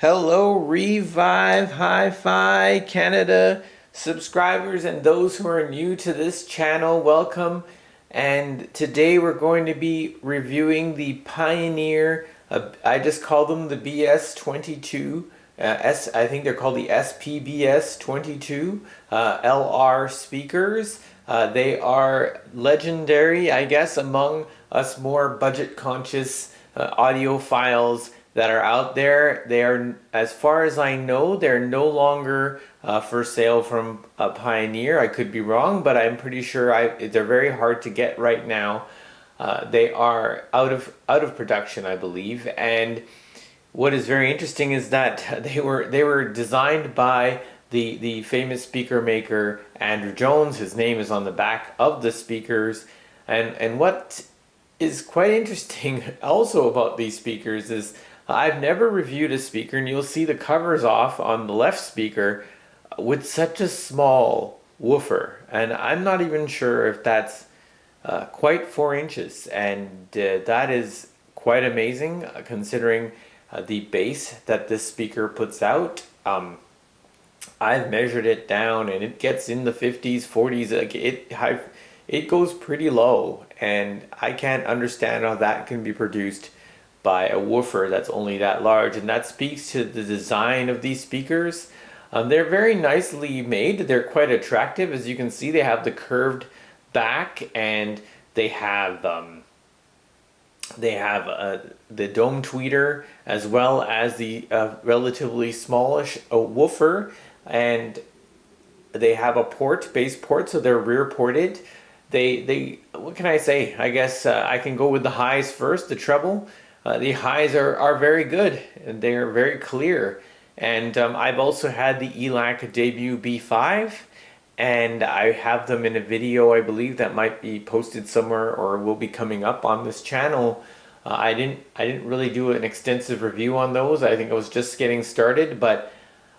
Hello, Revive Hi-Fi Canada subscribers and those who are new to this channel, welcome. And today we're going to be reviewing the Pioneer, I just call them the bs22, I think they're called the SPBS22 LR speakers. They are legendary, I guess, among us more budget-conscious audiophiles that are out there. They are, as far as I know, they're no longer for sale from Pioneer. I could be wrong, but I'm pretty sure they're very hard to get right now. They are out of production, I believe. And what is very interesting is that they were designed by the famous speaker maker Andrew Jones. His name is on the back of the speakers, and what is quite interesting also about these speakers is I've never reviewed a speaker, and you'll see the covers off on the left speaker with such a small woofer, and I'm not even sure if that's quite 4 inches, and that is quite amazing considering the bass that this speaker puts out. I've measured it down and it gets in the 50s, 40s. Like it goes pretty low, and I can't understand how that can be produced by a woofer that's only that large. And that speaks to the design of these speakers. They're very nicely made. They're quite attractive. As you can see, they have the curved back, and they have the dome tweeter, as well as the relatively smallish woofer, and they have a bass port, so they're rear ported. They what can I say? I guess I can go with the highs first. The treble, the highs are very good, and they're very clear. And I've also had the ELAC debut B5, and I have them in a video, I believe, that might be posted somewhere or will be coming up on this channel. I didn't really do an extensive review on those. I think I was just getting started, but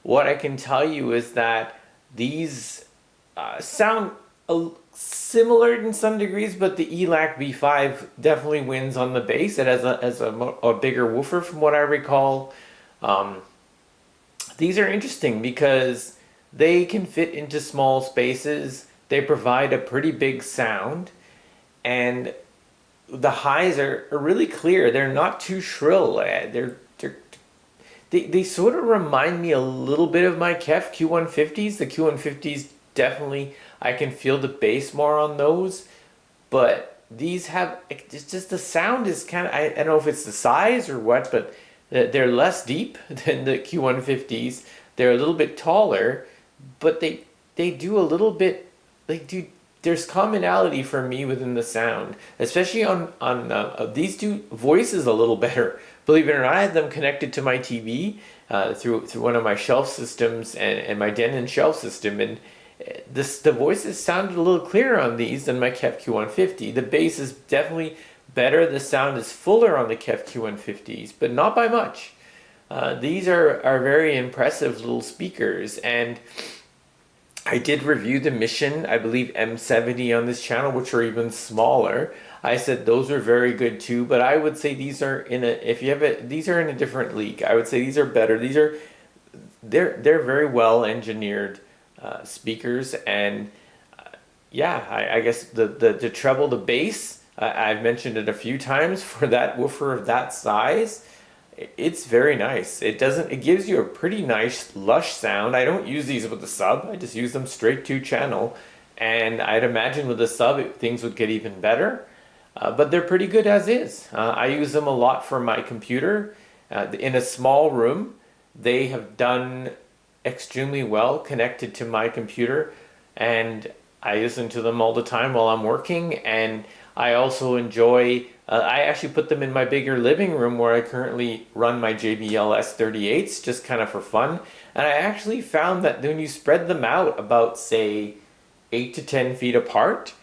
what I can tell you is that these sound similar in some degrees, but the ELAC B5 definitely wins on the bass. It has a bigger woofer from what I recall. These are interesting because they can fit into small spaces. They provide a pretty big sound, and the highs are really clear. They're not too shrill. They sort of remind me a little bit of my KEF Q150s. The Q150s definitely, I can feel the bass more on those, but these have, it's just the sound is kind of, I don't know if it's the size or what, but they're less deep than the Q150s. They're a little bit taller, but they do a little bit, there's commonality for me within the sound, especially on these two voices a little better. Believe it or not, I had them connected to my TV through one of my shelf systems and my Denon shelf system, and the voices sounded a little clearer on these than my KEF Q150. The bass is definitely better. The sound is fuller on the KEF Q150s, but not by much. These are very impressive little speakers, and I did review the Mission, I believe M70 on this channel, which are even smaller. I said those are very good too, but I would say these are in these are in a different league. I would say these are better. They're very well engineered speakers, and yeah, I guess the treble, the bass, I've mentioned it a few times for that woofer of that size. It's very nice. It gives you a pretty nice lush sound. I don't use these with the sub. I just use them straight to channel. And I'd imagine with the sub, things would get even better. But they're pretty good as is. I use them a lot for my computer. In a small room, they have done extremely well connected to my computer. And I listen to them all the time while I'm working. And I also enjoy, I actually put them in my bigger living room where I currently run my JBL S38s, just kind of for fun. And I actually found that when you spread them out about, say, 8 to 10 feet apart,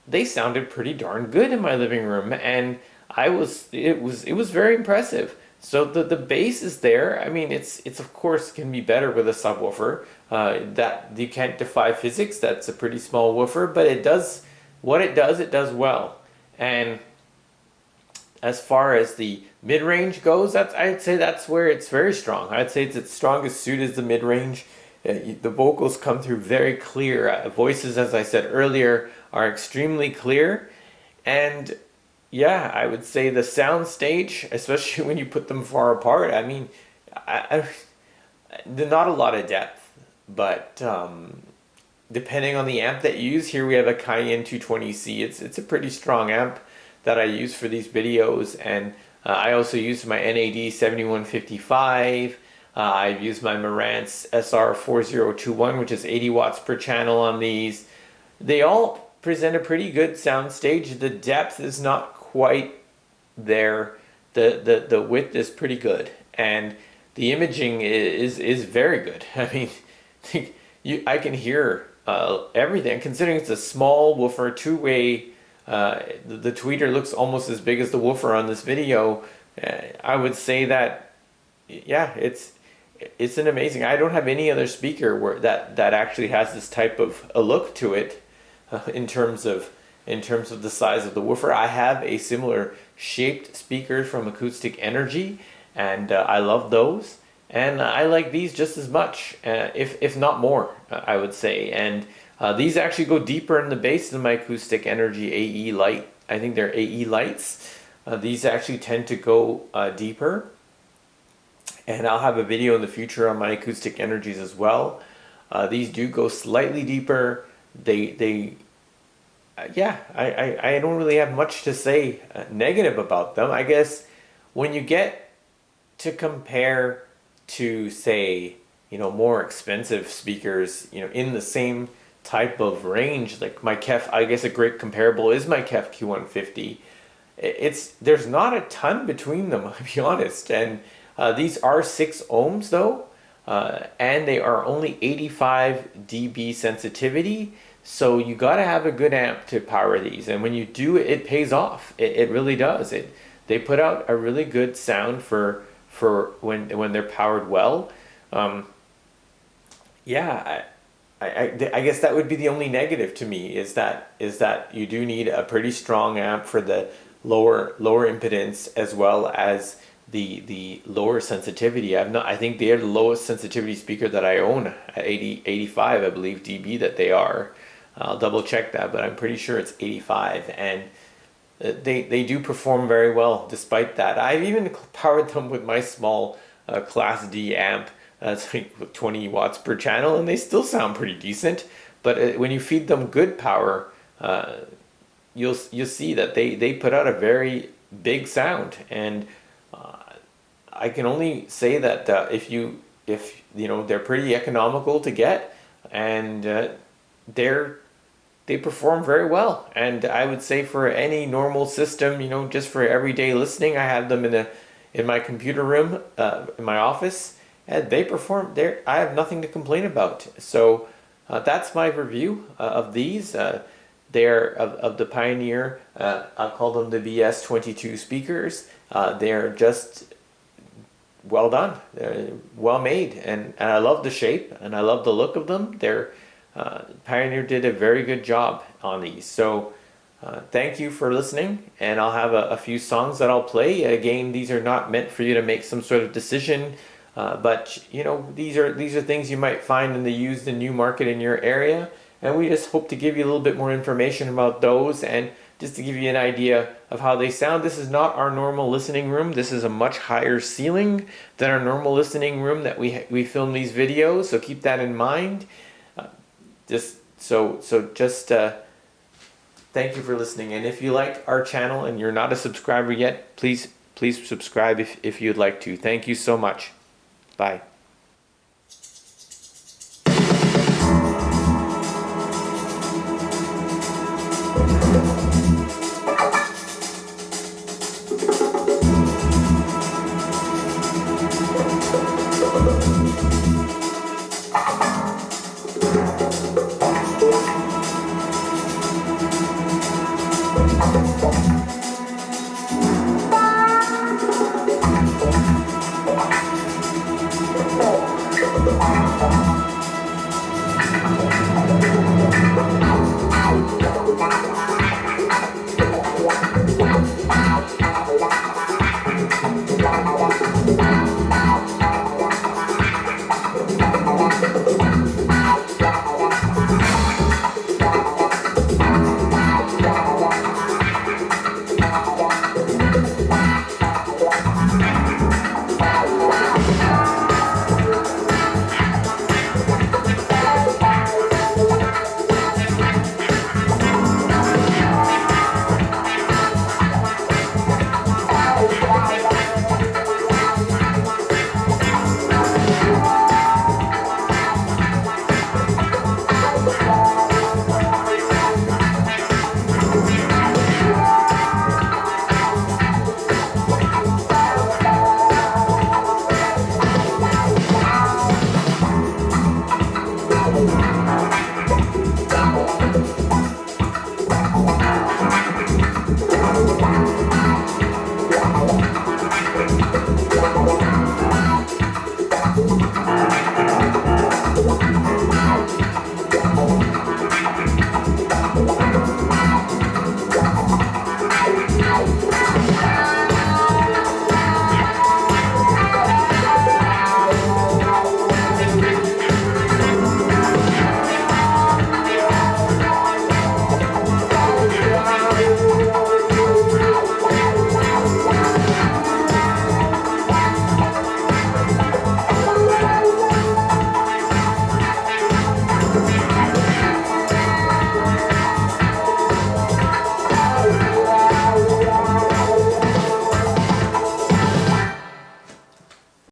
they sounded pretty darn good in my living room, and it was very impressive. So the bass is there. I mean, it's of course can be better with a subwoofer. That you can't defy physics. That's a pretty small woofer, but it does what it does well. And as far as the mid-range goes, I'd say that's where it's very strong. I'd say its strongest suit is the mid-range. The vocals come through very clear. Voices, as I said earlier, are extremely clear. And yeah, I would say the sound stage, especially when you put them far apart, I mean, there's not a lot of depth, but depending on the amp that you use, here we have a Cayenne 220C. It's a pretty strong amp that I use for these videos, and I also use my NAD 7155. I've used my Marantz SR4021, which is 80 watts per channel on these. They all present a pretty good sound stage. The depth is not quite there. The width is pretty good, and the imaging is very good. I mean, I can hear everything. Considering it's a small woofer, two-way, the tweeter looks almost as big as the woofer on this video. I would say that, yeah, it's an amazing. I don't have any other speaker that actually has this type of a look to it, in terms of the size of the woofer. I have a similar shaped speaker from Acoustic Energy, and I love those, and I like these just as much, if not more, I would say. And these actually go deeper in the bass than my Acoustic Energy AE Light. I think they're AE Lights. These actually tend to go deeper, and I'll have a video in the future on my Acoustic Energies as well. These do go slightly deeper. Yeah, I don't really have much to say negative about them. I guess when you get to compare to, say, more expensive speakers, in the same type of range, like my KEF, I guess a great comparable is my KEF Q150. There's not a ton between them, I'll be honest. And these are 6 ohms though, and they are only 85 dB sensitivity. So you got to have a good amp to power these, and when you do, it pays off. It really does. They put out a really good sound for when they're powered well. Yeah, I guess that would be the only negative to me, is that you do need a pretty strong amp for the lower impedance, as well as the lower sensitivity. I think they're the lowest sensitivity speaker that I own at 85, I believe, dB that they are. I'll double check that, but I'm pretty sure it's 85, and they do perform very well despite that. I've even powered them with my small Class D amp. It's like 20 watts per channel, and they still sound pretty decent. But when you feed them good power, you'll see that they put out a very big sound. And I can only say that if they're pretty economical to get, and they perform very well. And I would say for any normal system, just for everyday listening, I have them in my computer room, in my office, and they perform. I have nothing to complain about. So that's my review of these. They're of the Pioneer. I'll call them the bs22 speakers. They're just well done. They're well made, and I love the shape, and I love the look of them. Pioneer did a very good job on these. So thank you for listening, and I'll have a few songs that I'll play. Again, these are not meant for you to make some sort of decision, but these are things you might find in the used and new market in your area, and we just hope to give you a little bit more information about those, and just to give you an idea of how they sound. This is not our normal listening room. This is a much higher ceiling than our normal listening room that we film these videos, so keep that in mind. Just thank you for listening, and if you liked our channel and you're not a subscriber yet, please subscribe if you'd like to. Thank you so much. Bye.